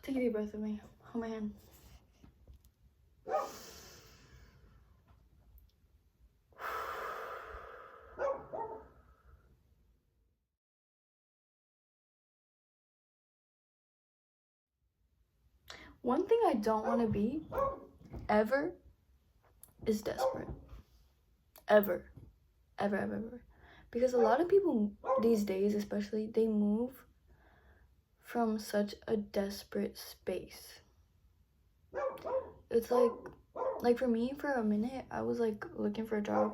Take a deep breath with me. Hold my hand. One thing I don't want to be, ever, is desperate. Ever. Ever, ever, ever. Because a lot of people these days, especially, they move from such a desperate space. It's like for me, for a minute, I was like looking for a job.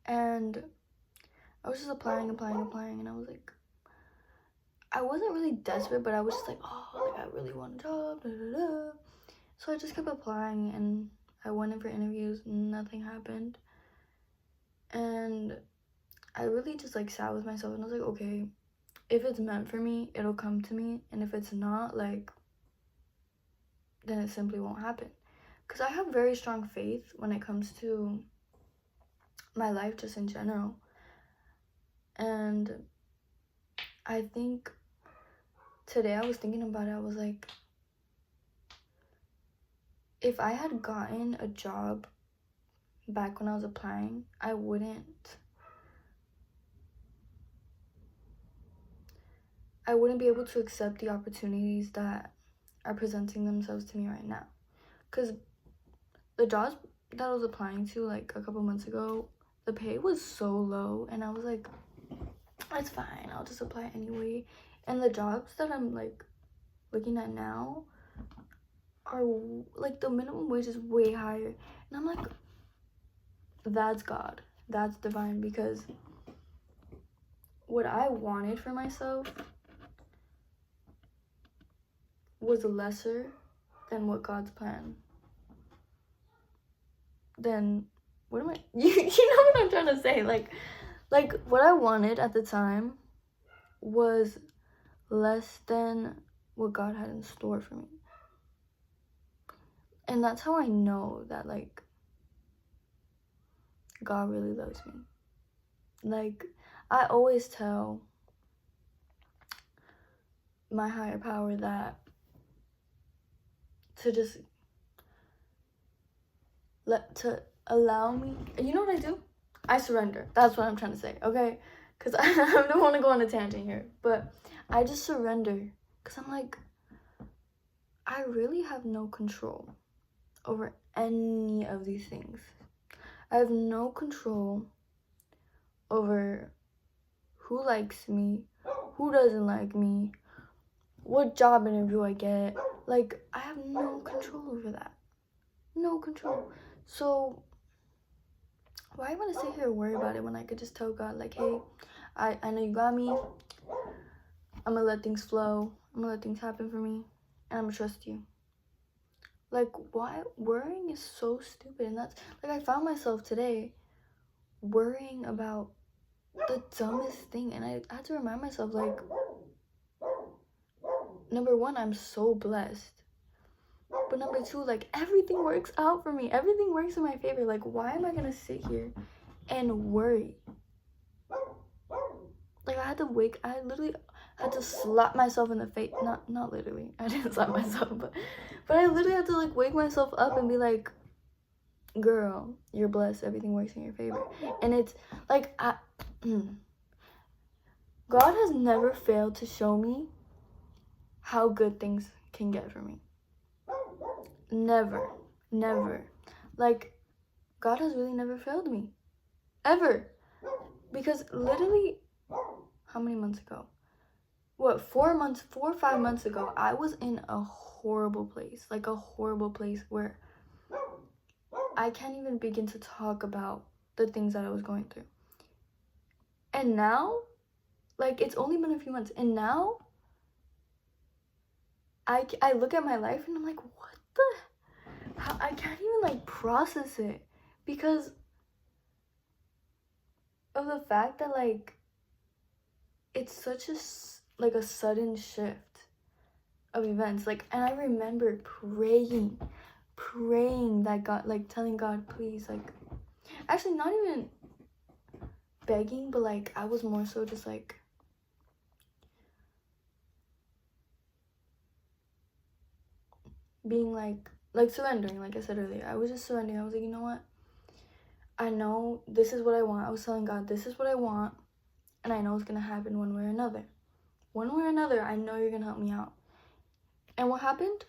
And I was just applying, and I was like, I wasn't really desperate, but I was just like, oh, like I really want a job, da, da, da. So I just kept applying, and I went in for interviews, nothing happened. And I really just like sat with myself, and I was like, okay, if it's meant for me, it'll come to me, and if it's not, like, then it simply won't happen. Because I have very strong faith when it comes to my life just in general. And I think today I was thinking about it. I was like, if I had gotten a job back when I was applying, I wouldn't be able to accept the opportunities that are presenting themselves to me right now. Because the jobs that I was applying to like a couple months ago, the pay was so low, and I was like, it's fine, I'll just apply anyway. And the jobs that I'm like looking at now are like the minimum wage is way higher, and I'm like, that's God, that's divine, because what I wanted for myself was lesser than what God's plan. Then what am I you know what I'm trying to say, like what I wanted at the time was less than what God had in store for me. And that's how I know that like God really loves me. Like, I always tell my higher power that to allow me, you know what I do? I surrender. That's what I'm trying to say, okay? Because I don't want to go on a tangent here, but I just surrender, because I'm like, I really have no control over any of these things. I have no control over who likes me, who doesn't like me, what job interview I get. Like, I have no control over that. No control. So why am I gonna sit here and worry about it when I could just tell God, like, hey, I know you got me. I'm gonna let things flow. I'm gonna let things happen for me, and I'm gonna trust you. Like, why? Worrying is so stupid. And that's like, I found myself today worrying about the dumbest thing, and I had to remind myself, like, number one, I'm so blessed, but number two, like, everything works out for me. Everything works in my favor. Like, why am I gonna sit here and worry? Like, I literally had to slap myself in the face. Not literally, I didn't slap myself, but I literally had to like wake myself up and be like, girl, you're blessed, everything works in your favor. And it's like, God has never failed to show me how good things can get for me. Never. Like, God has really never failed me, ever. Because literally, how many months ago? What, 4 or 5 months ago, I was in a horrible place. Like, a horrible place where I can't even begin to talk about the things that I was going through. And now, like, it's only been a few months, and now I look at my life and I'm like, what the, how, I can't even like process it, because of the fact that like it's such a sudden shift of events. Like, and I remember praying that God, like, telling God, please, like, actually not even begging, but like I was more so just like, being like surrendering, like I said earlier. I was just surrendering. I was like, you know what? I know this is what I want. I was telling God, this is what I want, and I know it's gonna happen one way or another. One way or another, I know you're gonna help me out. And what happened?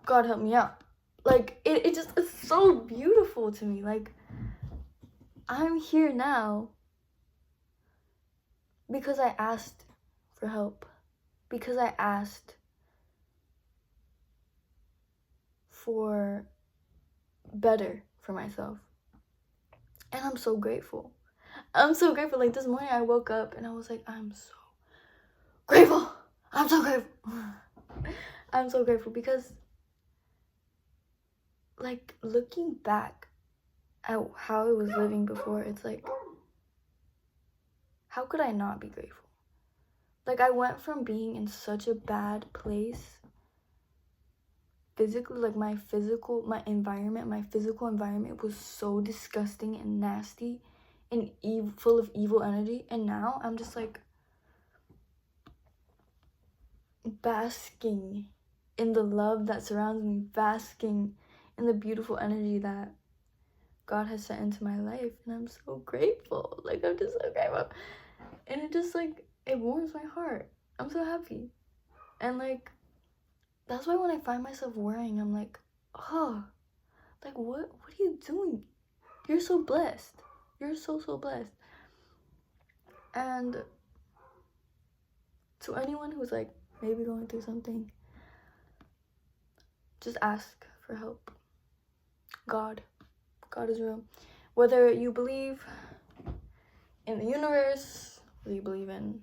God helped me out. Like, it just is so beautiful to me. Like, I'm here now because I asked for help. Because I asked for better for myself. And I'm so grateful. I'm so grateful. Like, this morning I woke up and I was like, I'm so grateful. I'm so grateful. I'm so grateful because, like, looking back at how I was living before, it's like, how could I not be grateful? Like, I went from being in such a bad place physically, like my physical environment was so disgusting and nasty and full of evil energy, and now I'm just like basking in the love that surrounds me, basking in the beautiful energy that God has sent into my life, and I'm so grateful. Like, I'm just so grateful, and it just like, it warms my heart. I'm so happy. And like, that's why when I find myself worrying, I'm like, oh, like, what are you doing? You're so blessed. You're so blessed. And to anyone who's like maybe going through something, just ask for help. God is real. Whether you believe in the universe, whether you believe in,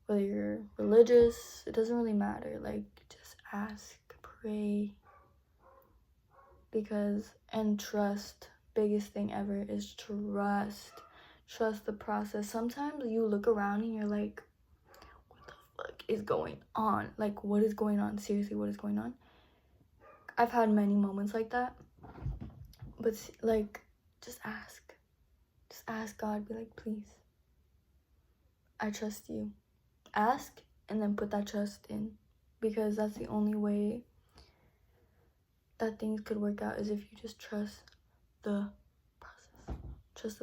whether you're religious, it doesn't really matter. Like, just ask, pray, and trust. Biggest thing ever is trust the process. Sometimes you look around and you're like, what the fuck is going on? Like, what is going on? Seriously, what is going on? I've had many moments like that, but like, just ask God. Be like, please, I trust you. Ask and then put that trust in, because that's the only way that things could work out, is if you just trust the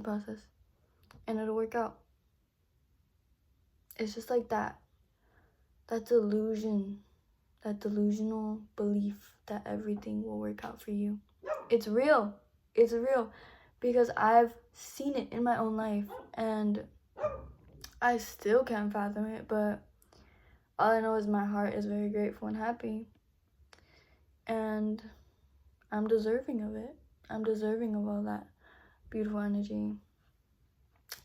process, and it'll work out. It's just like that delusional belief that everything will work out for you. It's real, because I've seen it in my own life, and I still can't fathom it, but all I know is my heart is very grateful and happy, and I'm deserving of it. I'm deserving of all that beautiful energy.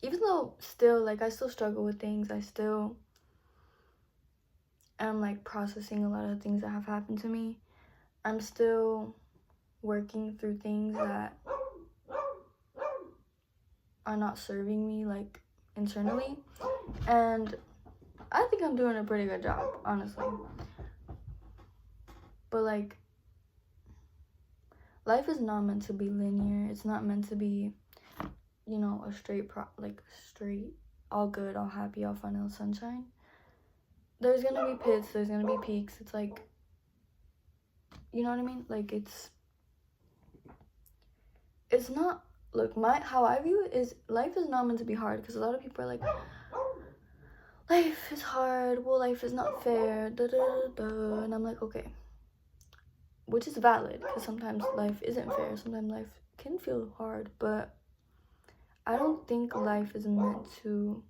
Even though still, like, I still struggle with things, I still am like processing a lot of things that have happened to me. I'm still working through things that are not serving me, like, internally, and I think I'm doing a pretty good job, honestly. But like, life is not meant to be linear. It's not meant to be, you know, a straight all good, all happy, all fun, all sunshine. There's gonna be pits, there's gonna be peaks. It's like, you know what I mean? Like, it's not, look, how I view it is, life is not meant to be hard, because a lot of people are like, life is hard, well, life is not fair, and I'm like, okay, which is valid, because sometimes life isn't fair, sometimes life can feel hard, but I don't think life is meant to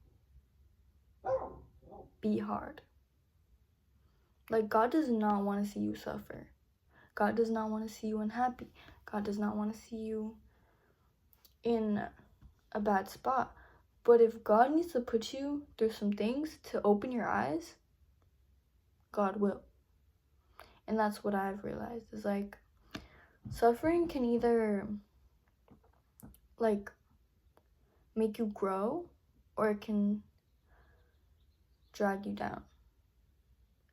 be hard. Like, God does not want to see you suffer. God does not want to see you unhappy. God does not want to see you in a bad spot. But if God needs to put you through some things to open your eyes, God will. And that's what I've realized, is like, suffering can either like make you grow, or it can drag you down.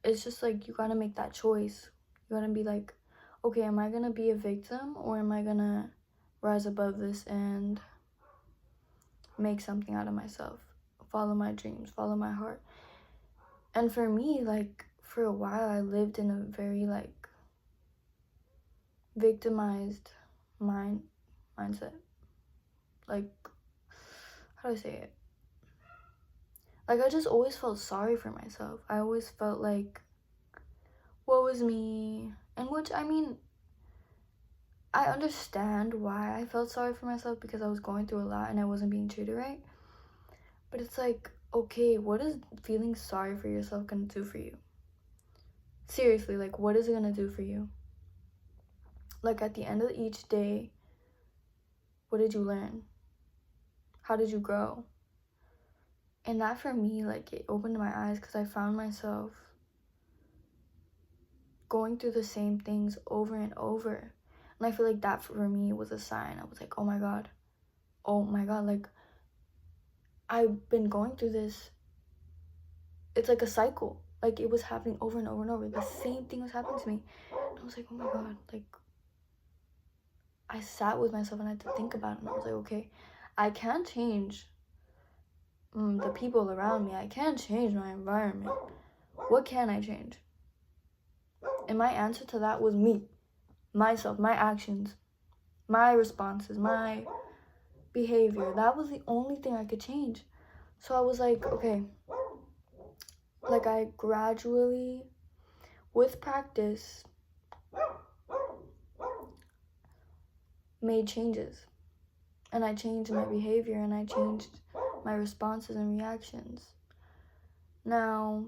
It's just like, you gotta make that choice. You gotta be like, okay, am I gonna be a victim, or am I gonna rise above this and make something out of myself, follow my dreams, follow my heart? And for me, like, for a while I lived in a very like victimized mindset. Like, how do I say it? Like, I just always felt sorry for myself. I always felt like, woe is me. And which, I mean, I understand why I felt sorry for myself, because I was going through a lot and I wasn't being treated right. But it's like, okay, what is feeling sorry for yourself gonna do for you? Seriously, like, what is it gonna do for you? Like, at the end of each day, what did you learn? How did you grow? And that, for me, like, it opened my eyes, because I found myself going through the same things over and over. And I feel like that, for me, was a sign. I was like, oh my god, like, I've been going through this. It's like a cycle. Like, it was happening over and over and over. The same thing was happening to me. And I was like, oh my god, like, I sat with myself and I had to think about it. And I was like, okay, I can't change the people around me. I can't change my environment. What can I change? And my answer to that was me, myself, my actions, my responses, my behavior. That was the only thing I could change. So I was like, okay, like, I gradually, with practice, made changes. And I changed my behavior, and I changed my responses and reactions. Now,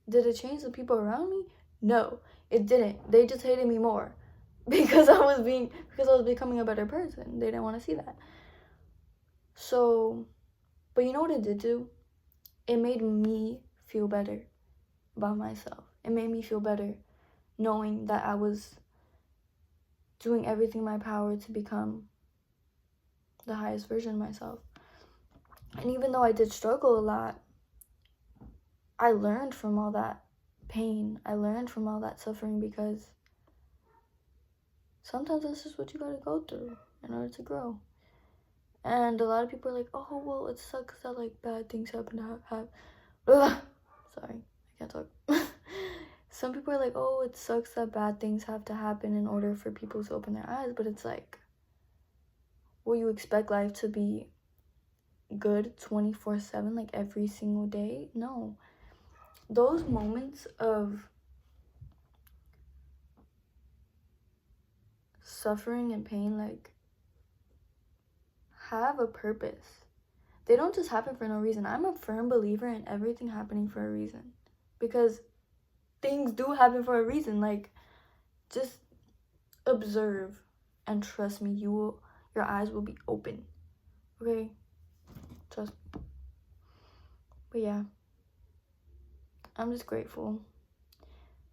did it change the people around me? No, it didn't. They just hated me more because I was becoming a better person. They didn't want to see that. So, but you know what it did do? It made me feel better about myself. It made me feel better knowing that I was doing everything in my power to become the highest version of myself. And even though I did struggle a lot, I learned from all that pain. I learned from all that suffering, because sometimes that's just what you gotta go through in order to grow. And a lot of people are like, oh, well, it sucks that, like, bad things happen to have. Sorry, I can't talk. Some people are like, oh, it sucks that bad things have to happen in order for people to open their eyes. But it's like, will you expect life to be good 24/7, like, every single day? No. Those moments of suffering and pain, like, have a purpose. They don't just happen for no reason. I'm a firm believer in everything happening for a reason, because things do happen for a reason. Like, just observe and trust me, your eyes will be open. Okay? Trust me. But yeah, I'm just grateful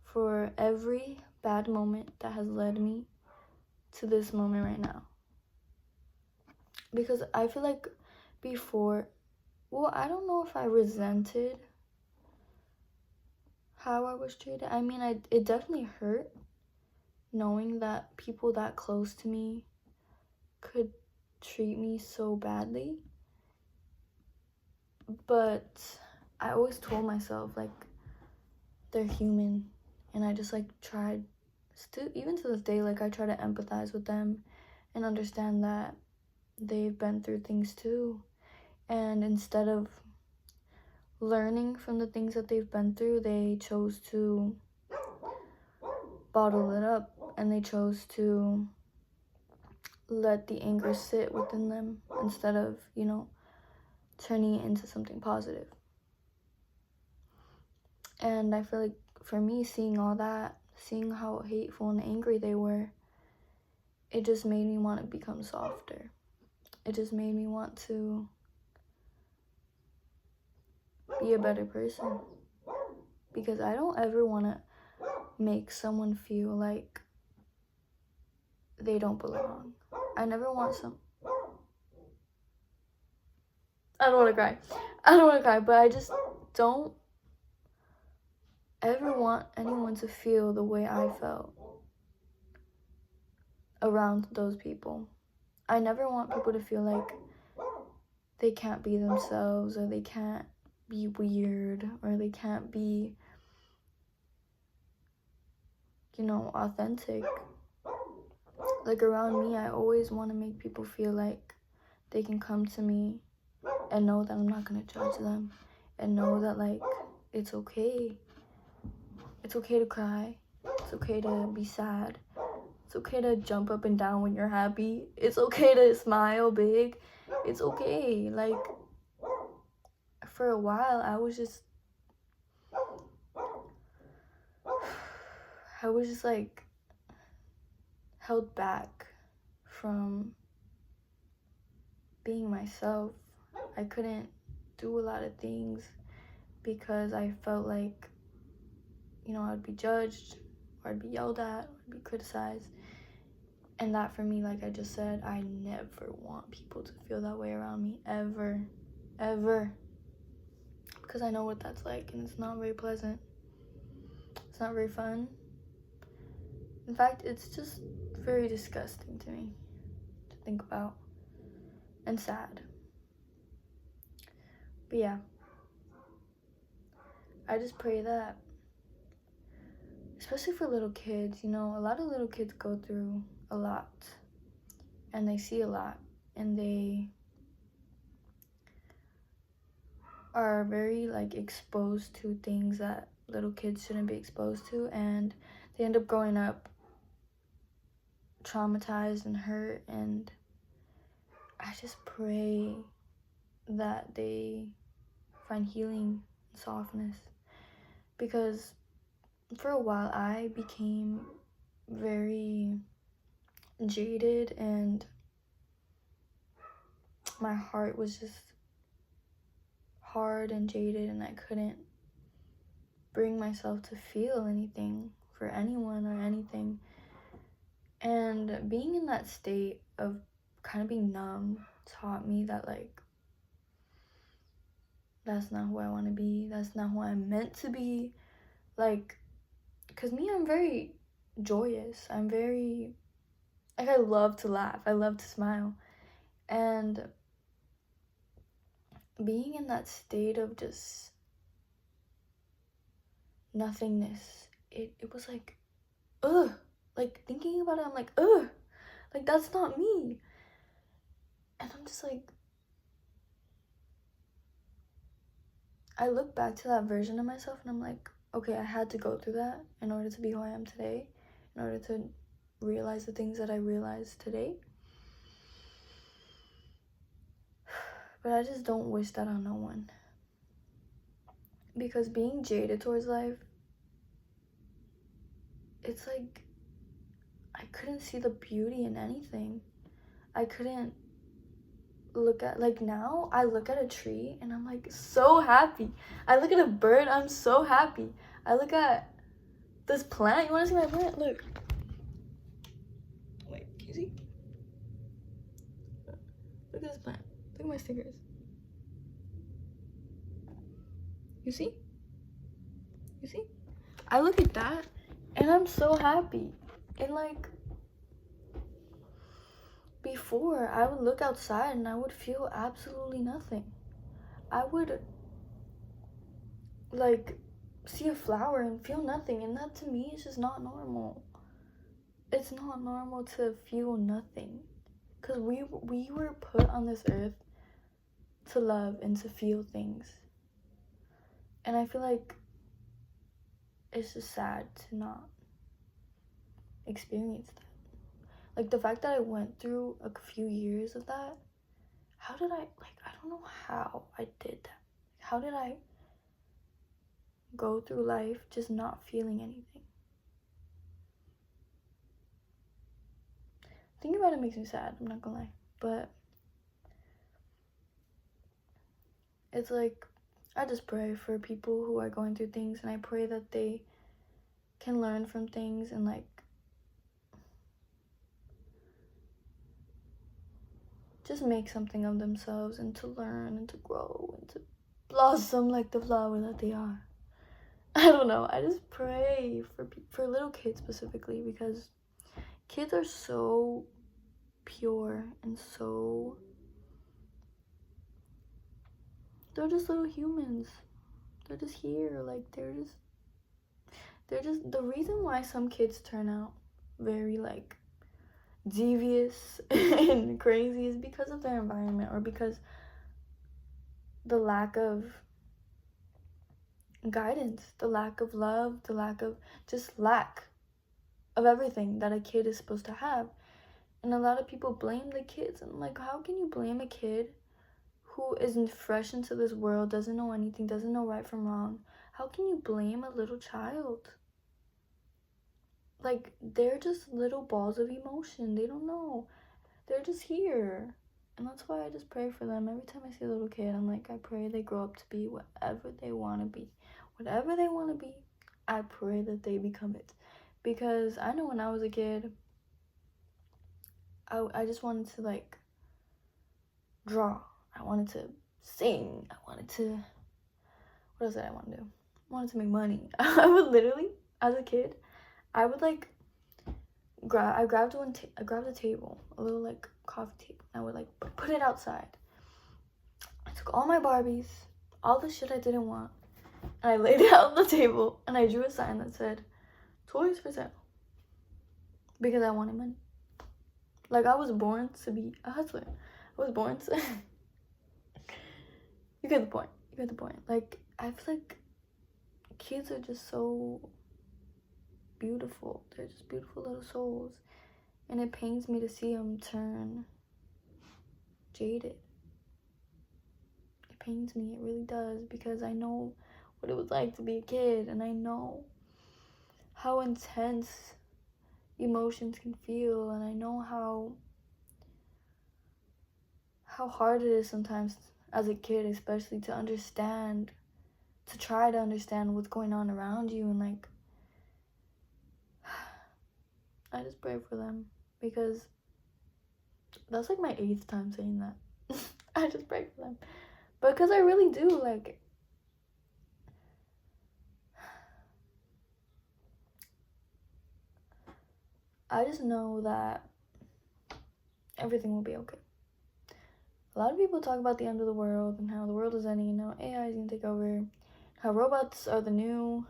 for every bad moment that has led me to this moment right now. Because I feel like before, well, I don't know if I resented how I was treated. I mean, it definitely hurt knowing that people that close to me could treat me so badly. But I always told myself, like, they're human. And I just, like, tried, still, even to this day, like, I try to empathize with them and understand that they've been through things too. And instead of learning from the things that they've been through, they chose to bottle it up, and they chose to let the anger sit within them instead of, turning it into something positive. And I feel like, for me, seeing all that, seeing how hateful and angry they were, it just made me want to become softer. It just made me want to be a better person. Because I don't ever want to make someone feel like they don't belong. I never want I don't want to cry, but I just don't ever want anyone to feel the way I felt around those people. I never want people to feel like they can't be themselves, or they can't be weird, or they can't be authentic. Like, around me, I always want to make people feel like they can come to me and know that I'm not going to judge them, and know that, like, it's okay. It's okay to cry. It's okay to be sad. It's okay to jump up and down when you're happy. It's okay to smile big. It's okay. Like, for a while, I was just like held back from being myself. I couldn't do a lot of things because I felt like, I'd be judged, or I'd be yelled at, or I'd be criticized. And that, for me, like I just said, I never want people to feel that way around me, ever, ever. Because I know what that's like, and it's not very pleasant. It's not very fun. In fact, it's just very disgusting to me to think about, and sad. But yeah, I just pray that, especially for little kids, a lot of little kids go through a lot, and they see a lot, and they are very, like, exposed to things that little kids shouldn't be exposed to, and they end up growing up traumatized and hurt. And I just pray that they find healing and softness, because for a while I became very jaded, and my heart was just hard and jaded, and I couldn't bring myself to feel anything for anyone or anything. And being in that state of kind of being numb taught me that, like, that's not who I want to be. That's not who I'm meant to be. Like, because me, I'm very joyous. I'm very, like, I love to laugh. I love to smile. And being in that state of just nothingness, it was like, ugh. Like, thinking about it, I'm like, ugh. Like, that's not me. And I'm just like, I look back to that version of myself, and I'm like, okay, I had to go through that in order to be who I am today, in order to realize the things that I realized today. But I just don't wish that on no one. Because being jaded towards life, it's like, I couldn't see the beauty in anything. I couldn't look at, like, now I look at a tree and I'm like so happy. I look at a bird, I'm so happy. I look at this plant. You want to see my plant? Look. Wait, can you see? Look at this plant. Look at my stickers. You see? You see? I look at that and I'm so happy. And, like, before, I would look outside and I would feel absolutely nothing. I would, like, see a flower and feel nothing, and that to me is just not normal. It's not normal to feel nothing, because we were put on this earth to love and to feel things. And I feel like it's just sad to not experience that. Like, the fact that I went through a few years of that, how did I don't know how I did that. How did I go through life just not feeling anything? Thinking about it makes me sad, I'm not gonna lie. But it's like, I just pray for people who are going through things, and I pray that they can learn from things and, like, just make something of themselves, and to learn and to grow and to blossom like the flower that they are. I don't know. I just pray for little kids specifically, because kids are so pure and so, they're just little humans. They're just here. Like, they're they're just, the reason why some kids turn out very like devious and crazy is because of their environment, or because the lack of guidance, the lack of love, the lack of just lack of everything that a kid is supposed to have. And a lot of people blame the kids, and I'm like, how can you blame a kid who isn't fresh into this world, doesn't know anything, doesn't know right from wrong? How can you blame a little child? Like, they're just little balls of emotion. They don't know. They're just here. And that's why I just pray for them. Every time I see a little kid, I'm like, I pray they grow up to be whatever they want to be. Whatever they want to be, I pray that they become it. Because I know when I was a kid, I just wanted to, like, draw. I wanted to sing. I wanted to, what else did I want to do? I wanted to make money. I would literally, as a kid, I would, like, I grabbed a table, a little, like, coffee table. I would, like, put it outside. I took all my Barbies, all the shit I didn't want, and I laid it out on the table, and I drew a sign that said, toys for sale. Because I wanted money. Like, I was born to be a hustler. I was born to... You get the point. You get the point. Like, I feel like kids are just so beautiful. They're just beautiful little souls. And it pains me to see them turn jaded. It pains me. It really does. Because I know what it was like to be a kid. And I know how intense emotions can feel. And I know how hard it is sometimes as a kid, especially to understand, to try to understand what's going on around you. And like, I just pray for them, because that's like my 8th time saying that. I just pray for them, because I really do. Like, I just know that everything will be okay. A lot of people talk about the end of the world and how the world is ending and how AI is going to take over, how robots are the new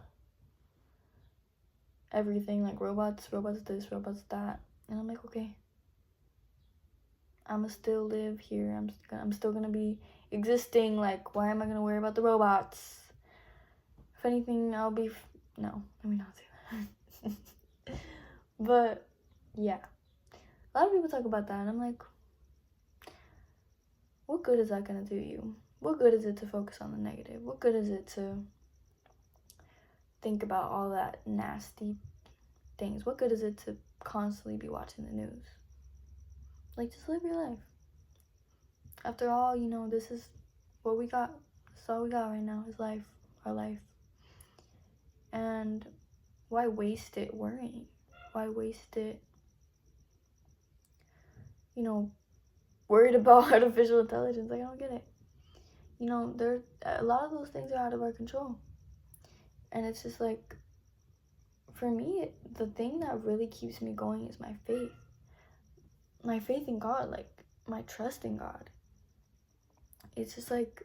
everything, like robots this, robots that. And I'm like, okay, I'ma still live here. I'm still gonna be existing. Like, why am I gonna worry about the robots? If anything, I'll be no, let me not say that. But yeah, a lot of people talk about that, and I'm like, what good is that gonna do you? What good is it to focus on the negative? What good is it to think about all that nasty things? What good is it to constantly be watching the news? Like, just live your life. After all, you know, this is what we got. That's all we got right now is life, our life. And why waste it worrying? Why waste it, you know, worried about artificial intelligence? Like, I don't get it. You know, a lot of those things are out of our control. And it's just like, for me, the thing that really keeps me going is my faith. My faith in God, like, my trust in God. It's just like,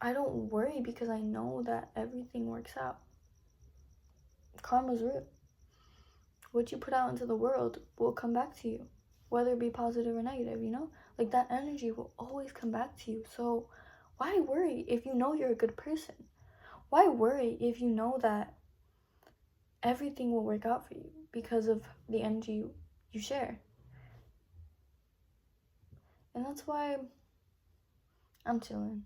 I don't worry because I know that everything works out. Karma's real. What you put out into the world will come back to you, whether it be positive or negative, you know? Like, that energy will always come back to you. So why worry if you know you're a good person? Why worry if you know that everything will work out for you because of the energy you share? And that's why I'm chilling.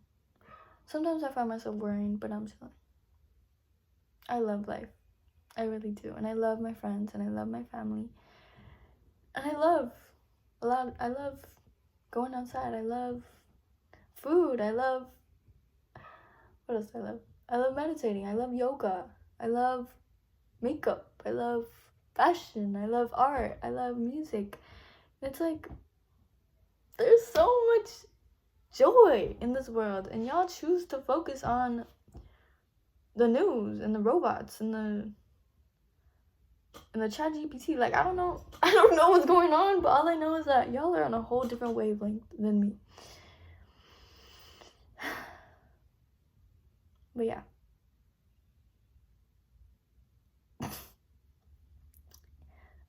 Sometimes I find myself worrying, but I'm chilling. I love life. I really do. And I love my friends, and I love my family. And I love going outside. I love food. What else do I love? I love meditating. I love yoga. I love makeup. I love fashion. I love art. I love music. It's like, there's so much joy in this world, and y'all choose to focus on the news and the robots and the chat GPT. Like, I don't know what's going on, but all I know is that y'all are on a whole different wavelength than me. But yeah,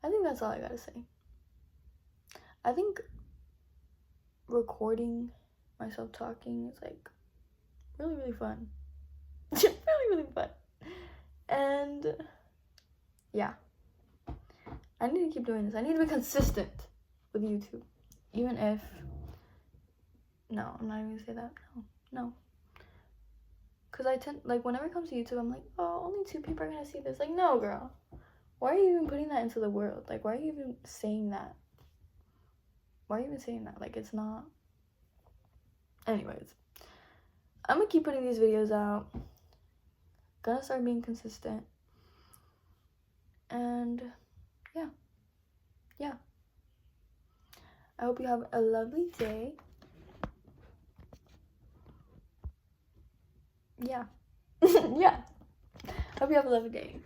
I think that's all I gotta say. I think recording myself talking is like really, really fun. Really, really fun. And yeah, I need to keep doing this. I need to be consistent with YouTube. Even if, no, I'm not even gonna say that. No. Because I tend, like, whenever it comes to YouTube, I'm like, oh, only 2 people are gonna see this. Like, no, girl. Why are you even putting that into the world? Like, why are you even saying that? Why are you even saying that? Like, it's not. Anyways, I'm gonna keep putting these videos out. Gonna start being consistent. And yeah. I hope you have a lovely day. Yeah. Yeah. Hope you have a lovely day.